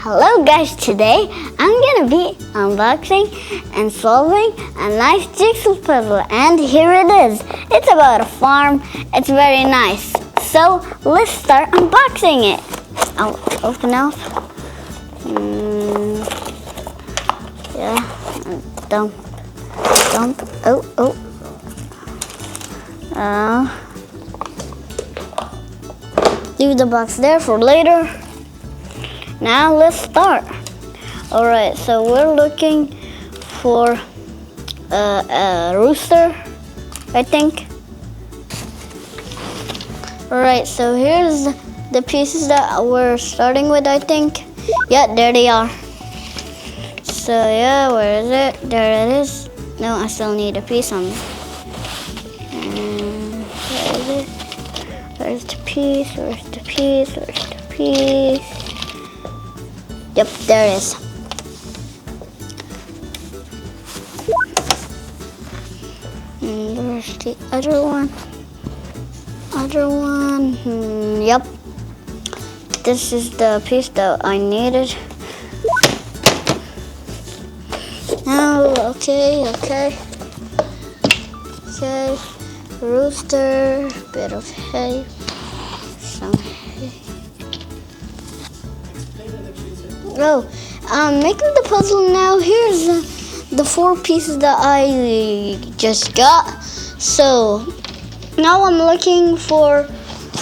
Hello guys, today I'm gonna be unboxing and solving a nice jigsaw puzzle, and here it is. It's about a farm. It's very nice. So let's start unboxing it. I'll open out. Yeah, dump. Leave the box there for later. Now let's start. Alright, so we're looking for a rooster, I think. Alright, so here's the pieces that we're starting with, I think. Yeah, there they are. So yeah, where is it? There it is. No, I still need a piece on it. And where is it? Where's the piece? Where's the piece? Where's the piece? Yep, there it is. And where's the other one? Yep. This is the piece that I needed. Oh, okay. Rooster, bit of hay, some hay. Oh, I'm making the puzzle now. Here's the 4 pieces that I just got. So now I'm looking for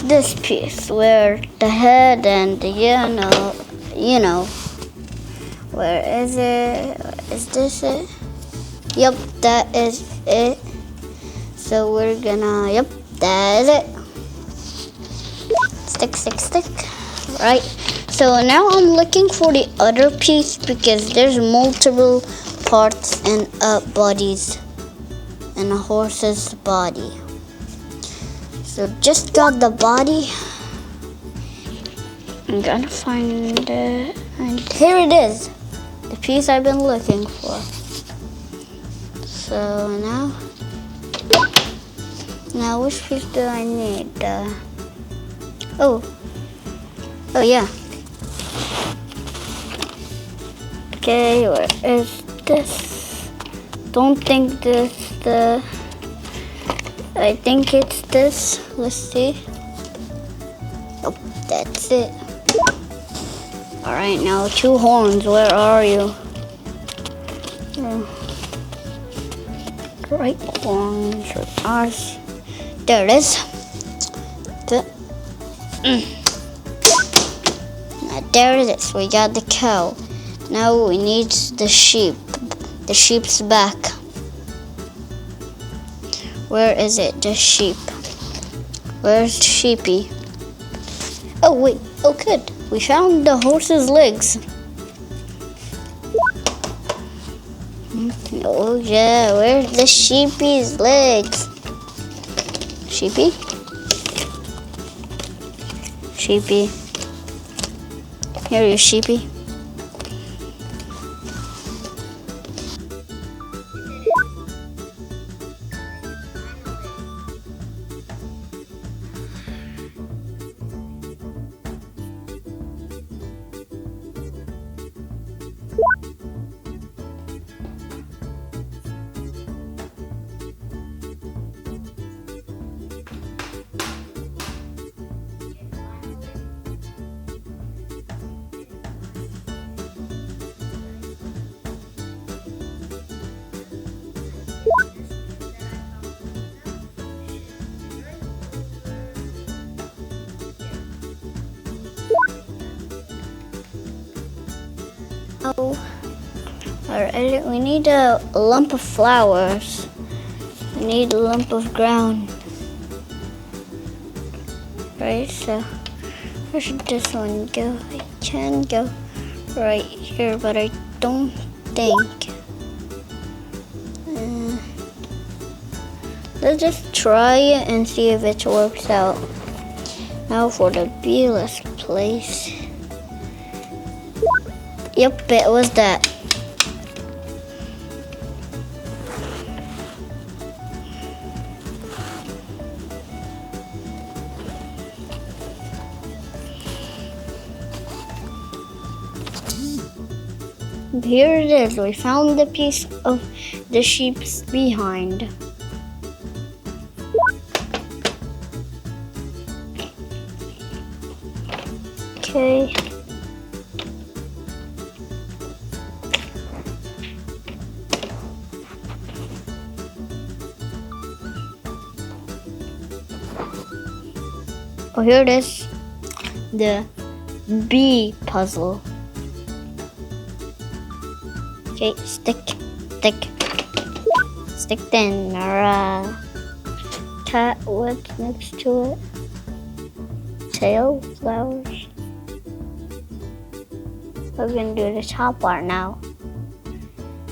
this piece where the head and the you know. Where is it? Is this it? Yep, that is it. So we're gonna, yep, that is it. Stick. Right. So now I'm looking for the other piece because there's multiple parts in bodies in a horse's body. So just got the body. I'm gonna find it, and here it is, the piece I've been looking for. So now which piece do I need? Oh yeah. Okay, where is this? Don't think this I think it's this. Let's see. Oh, that's it. Alright, now 2 horns, where are you? Right horns, ours. There it is. Now there it is. We got the cow. Now we need the sheep. The sheep's back. Where is it? The sheep. Where's Sheepy? Oh wait. Oh good. We found the horse's legs. Oh yeah. Where's the sheepy's legs? Sheepy? Here you, Sheepy. Oh, alright, we need a lump of flowers. We need a lump of ground. Right, so where should this one go? It can go right here, but I don't think. Let's just try it and see if it works out. Now for the bee, let's place. Yep, it was that. here it is. We found the piece of the sheep's behind. Okay. Oh, here it is. The bee puzzle. Okay, stick. Stick then, or cat, what's next to it? Tail, flowers. We're gonna do the top part now.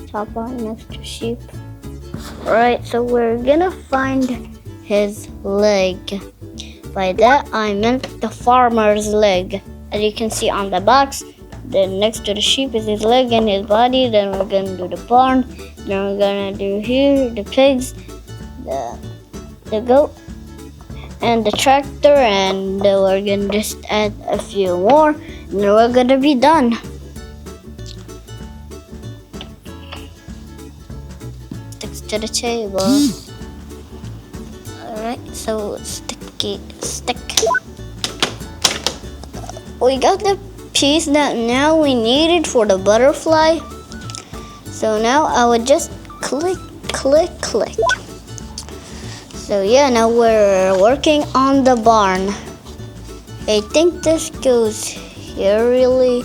Top part next to sheep. Alright, so we're gonna find his leg. By that I meant the farmer's leg. As you can see on the box, then next to the sheep is his leg and his body. Then we're gonna do the barn. Then we're gonna do here the pigs, the goat, and the tractor, and we're gonna just add a few more, and then we're gonna be done. Sticks to the table. Alright, so stick. We got the piece that now we needed for the butterfly. So now I would just click. So yeah, now we're working on the barn. I think this goes here really.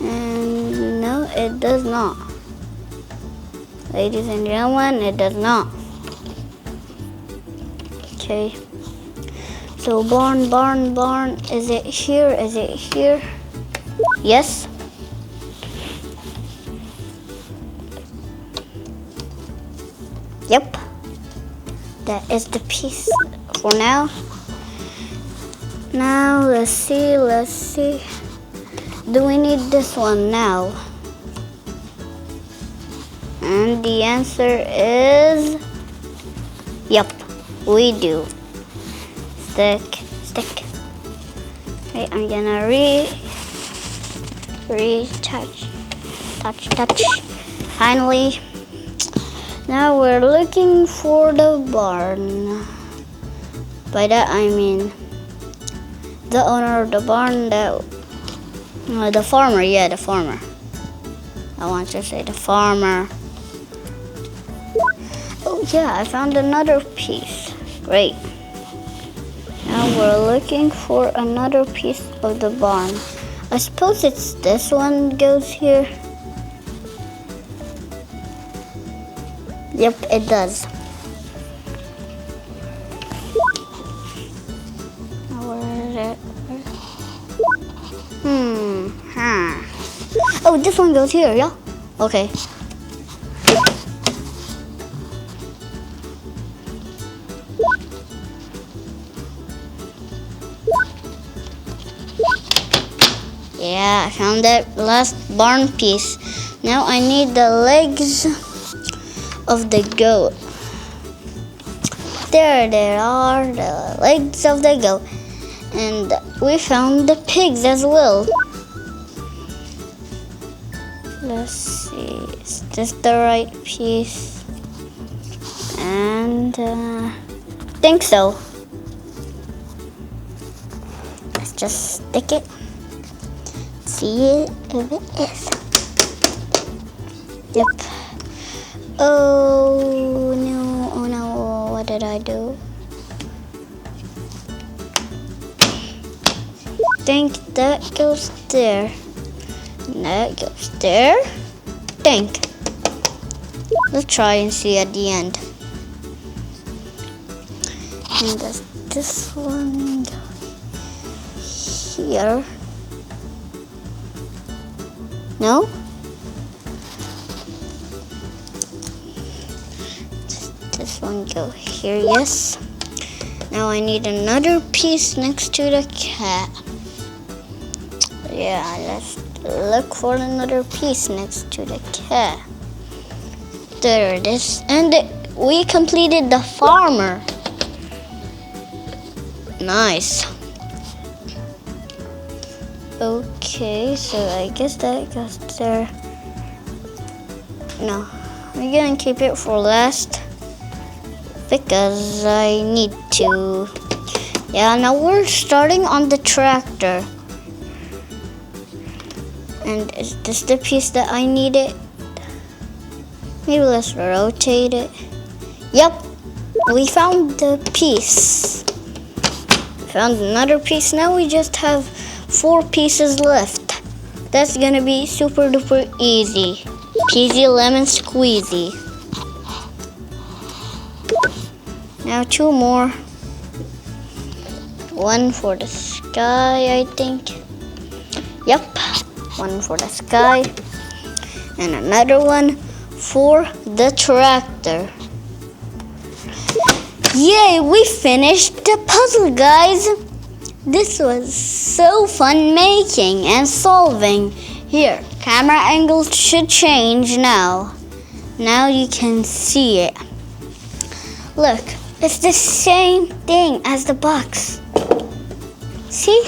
And no, it does not. Ladies and gentlemen, it does not. Okay. So barn. Is it here? Yes. Yep. That is the piece for now. Now let's see. Do we need this one now? And the answer is yep, we do. Stick. Okay, I'm gonna touch. Finally, now we're looking for the barn. By that I mean the owner of the barn, the farmer. Yeah, the farmer. I want to say the farmer. Oh yeah, I found another piece. Great. Now we're looking for another piece of the barn. I suppose it's this one goes here. Yep, it does. Now where is it? Oh, this one goes here, yeah? Okay. Yeah, I found that last barn piece. Now I need the legs of the goat. There they are, the legs of the goat. And we found the pigs as well. Let's see, is this the right piece? And think so. Let's just stick it. See if it is. Yep. Oh no, what did I do? Think that goes there. That goes there. Think. Let's try and see at the end. And does this one go here? No? This one go here, yes. Now I need another piece next to the cat. Yeah, let's look for another piece next to the cat. There it is. And we completed the farmer. Nice. Okay, so I guess that goes there. No, we're gonna keep it for last because I need to. Yeah, now we're starting on the tractor. And is this the piece that I needed? Maybe let's rotate it. Yep, we found the piece. Found another piece. Now we just have 4 pieces left. That's gonna be super duper easy. Peasy lemon squeezy. Now 2 more. One for the sky, I think. Yep, one for the sky. And another one for the tractor. Yay, we finished the puzzle, guys. This was so fun making and solving. Here, camera angles should change now. Now you can see it. Look, it's the same thing as the box. See?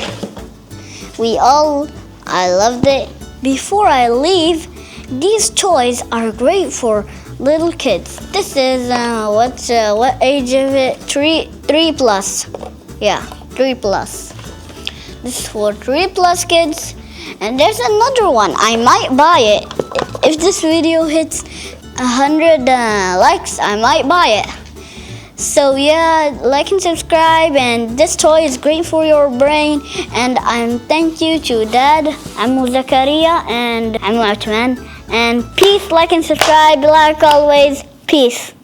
I loved it. Before I leave, these toys are great for little kids. This is, what age of it? 3 plus. Yeah, 3 plus. This is for 3 plus kids. And there's another one. I might buy it. If this video hits 100 likes, I might buy it. So yeah, like and subscribe, and this toy is great for your brain. And thank you to Dad, Amu Zakaria, and Amu Atman. And peace, like and subscribe, like always, peace.